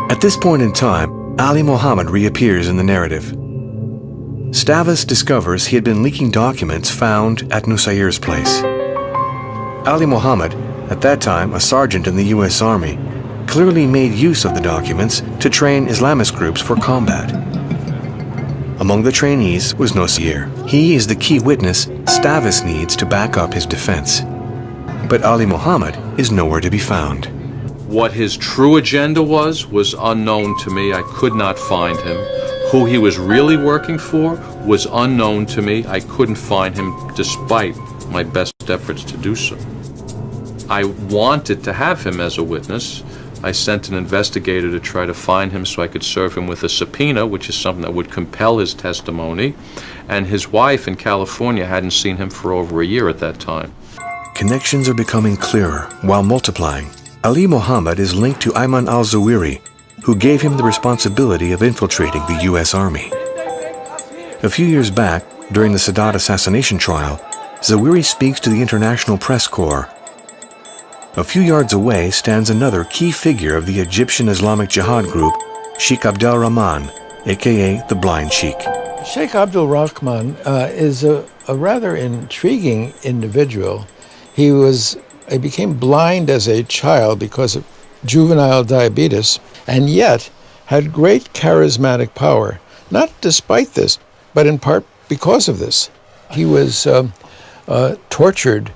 At this point in time, Ali Mohammed reappears in the narrative. Stavros discovers he had been leaking documents found at Nusair's place. Ali Mohammed, at that time a sergeant in the U.S. Army, clearly made use of the documents to train Islamist groups for combat. Among the trainees was Nusair. He is the key witness Stavros needs to back up his defense. But Ali Mohammed is nowhere to be found. What his true agenda was unknown to me. I could not find him. Who he was really working for was unknown to me. I couldn't find him despite my best efforts to do so. I wanted to have him as a witness. I sent an investigator to try to find him so I could serve him with a subpoena, which is something that would compel his testimony. And his wife in California hadn't seen him for over a year at that time. Connections are becoming clearer while multiplying. Ali Mohammed is linked to Ayman al-Zawahiri, who gave him the responsibility of infiltrating the U.S. Army. A few years back, during the Sadat assassination trial, Zawahiri speaks to the International Press Corps. A few yards away stands another key figure of the Egyptian Islamic Jihad group, Sheikh Abdel Rahman, aka the Blind Sheikh. Sheikh Abdul Rahman is a rather intriguing individual. He became blind as a child because of juvenile diabetes, and yet had great charismatic power, not despite this, but in part because of this. He was tortured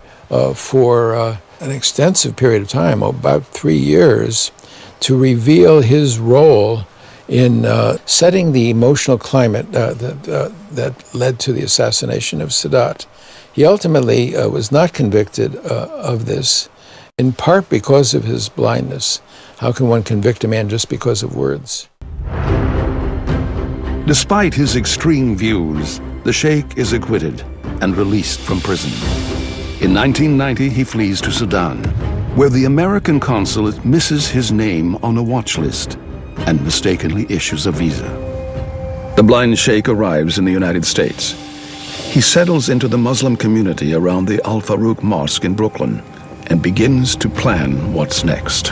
for an extensive period of time, about 3 years, to reveal his role in setting the emotional climate that led to the assassination of Sadat. He ultimately was not convicted of this, in part because of his blindness. How can one convict a man just because of words? Despite his extreme views, the Sheikh is acquitted and released from prison. In 1990, he flees to Sudan, where the American consulate misses his name on a watch list and mistakenly issues a visa. The Blind Sheikh arrives in the United States. He settles into the Muslim community around the Al-Farouq Mosque in Brooklyn and begins to plan what's next.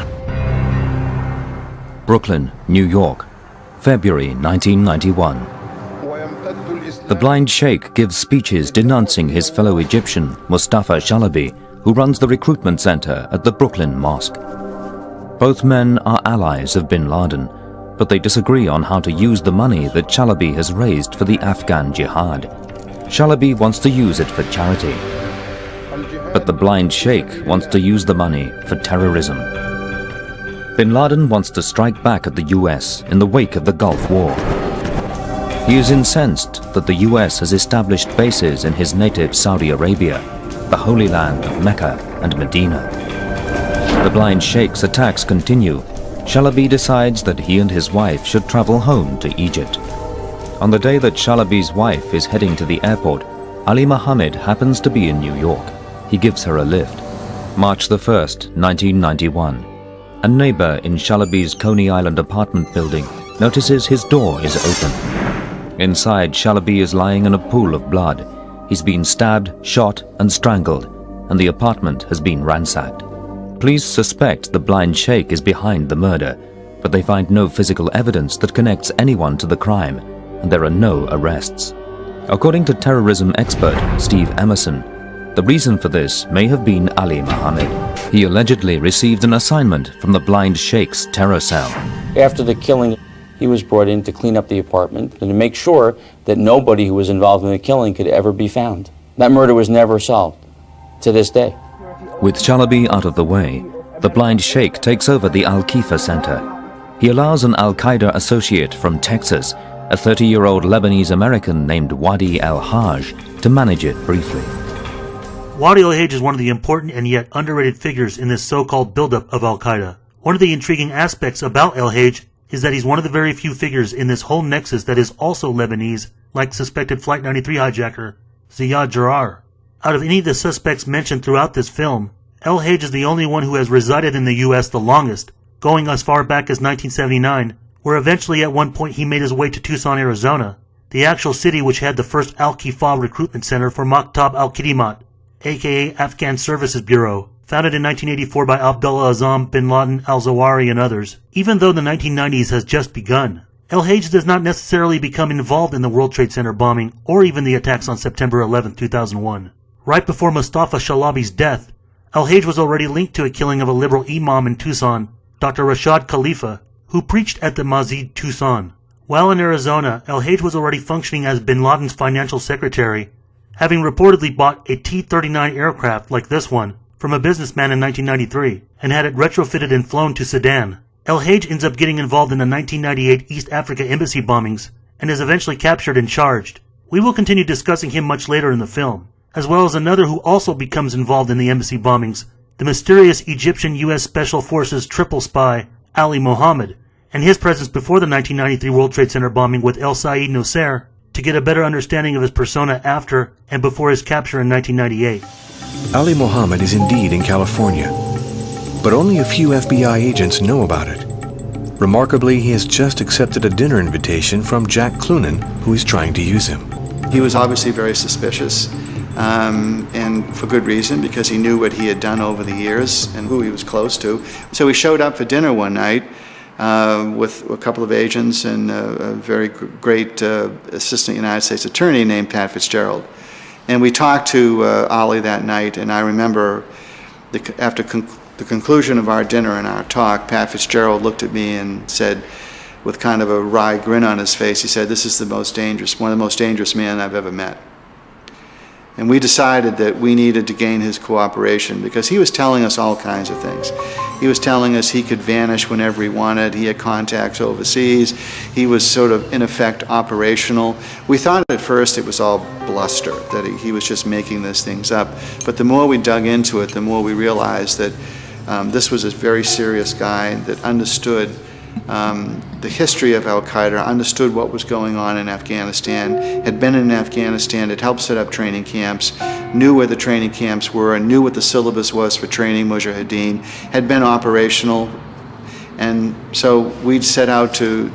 Brooklyn, New York, February 1991. The Blind Sheikh gives speeches denouncing his fellow Egyptian, Mustafa Shalabi, who runs the recruitment center at the Brooklyn Mosque. Both men are allies of bin Laden, but they disagree on how to use the money that Shalabi has raised for the Afghan jihad. Shalabi wants to use it for charity, but the Blind Sheikh wants to use the money for terrorism. Bin Laden wants to strike back at the US in the wake of the Gulf War. He is incensed that the US has established bases in his native Saudi Arabia, the Holy Land of Mecca and Medina. The Blind Sheikh's attacks continue. Shalabi decides that he and his wife should travel home to Egypt. On the day that Shalabi's wife is heading to the airport, Ali Mohammed happens to be in New York. He gives her a lift. March the 1st, 1991. A neighbor in Shalabi's Coney Island apartment building notices his door is open. Inside, Shalabi is lying in a pool of blood. He's been stabbed, shot, and strangled, and the apartment has been ransacked. Police suspect the Blind Sheikh is behind the murder, but they find no physical evidence that connects anyone to the crime, and there are no arrests. According to terrorism expert Steve Emerson, the reason for this may have been Ali Mohammed. He allegedly received an assignment from the Blind Sheikh's terror cell. After the killing, he was brought in to clean up the apartment and to make sure that nobody who was involved in the killing could ever be found. That murder was never solved to this day. With Shalabi out of the way, the Blind Sheikh takes over the Al-Qifa Center. He allows an Al-Qaeda associate from Texas, a 30-year-old Lebanese-American named Wadi al-Hage, to manage it briefly. Wadi al-Hage is one of the important and yet underrated figures in this so-called buildup of Al-Qaeda. One of the intriguing aspects about al-Hage is that he's one of the very few figures in this whole nexus that is also Lebanese, like suspected Flight 93 hijacker Ziad Jarrah. Out of any of the suspects mentioned throughout this film, al-Hage is the only one who has resided in the U.S. the longest, going as far back as 1979, where eventually at one point he made his way to Tucson, Arizona, the actual city which had the first Al-Qifa recruitment center for Maktab al-Khidimat, aka Afghan Services Bureau, founded in 1984 by Abdullah Azzam bin Laden al-Zawahiri and others, even though the 1990s has just begun. Hage does not necessarily become involved in the World Trade Center bombing or even the attacks on September 11, 2001. Right before Mustafa Shalabi's death, Hage was already linked to a killing of a liberal imam in Tucson, Dr. Rashad Khalifa, who preached at the Masjid Tucson. While in Arizona, Hage was already functioning as bin Laden's financial secretary, having reportedly bought a T-39 aircraft like this one from a businessman in 1993 and had it retrofitted and flown to Sudan. Hage ends up getting involved in the 1998 East Africa embassy bombings and is eventually captured and charged. We will continue discussing him much later in the film, as well as another who also becomes involved in the embassy bombings, the mysterious Egyptian U.S. Special Forces triple spy, Ali Mohammed, and his presence before the 1993 World Trade Center bombing with El Said Nusayr to get a better understanding of his persona after and before his capture in 1998. Ali Mohammed is indeed in California, but only a few FBI agents know about it. Remarkably, he has just accepted a dinner invitation from Jack Clunan, who is trying to use him. He was obviously very suspicious, and for good reason, because he knew what he had done over the years and who he was close to. So he showed up for dinner one night with a couple of agents and a very great assistant United States attorney named Pat Fitzgerald. And we talked to Ali that night, and I remember after the conclusion of our dinner and our talk, Pat Fitzgerald looked at me and said, with kind of a wry grin on his face, he said, "This is one of the most dangerous men I've ever met." And we decided that we needed to gain his cooperation because he was telling us all kinds of things. He was telling us he could vanish whenever he wanted. He had contacts overseas. He was sort of, in effect, operational. We thought at first it was all bluster, that he was just making these things up. But the more we dug into it, the more we realized that this was a very serious guy that understood the history of Al-Qaeda, understood what was going on in Afghanistan, had been in Afghanistan, had helped set up training camps, knew where the training camps were, and knew what the syllabus was for training Mujahideen, had been operational, and so we'd set out to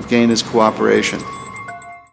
gain his cooperation.